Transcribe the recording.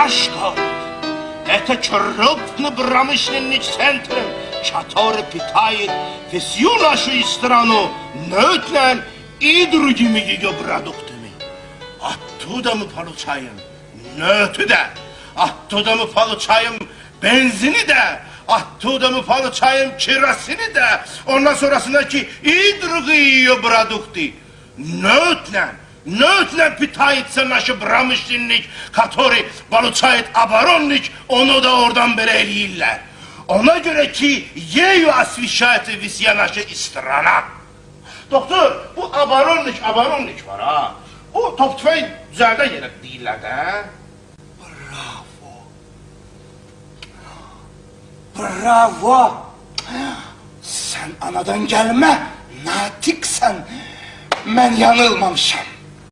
Рашков. Это крупно-промышленный центр, который питает всю нашу страну нефтью и другими ее продуктами. Оттуда мы получаем нефть, да, оттуда мы получаем бензин, да, оттуда мы получаем керосин, да, ondan sonrasındaki и другие ее продукты. Нефтью питается наш промышленник, который получает оборонник, onu da oradan böyle eləyirlər. Ona göre ki, ею освещается вся наша страна. Doktor, bu оборонник var ha. Bu top tüfeği düzelden yere değiller de. Bravo. Sen anadan gelme, natiksen. Ben yanılmamışım.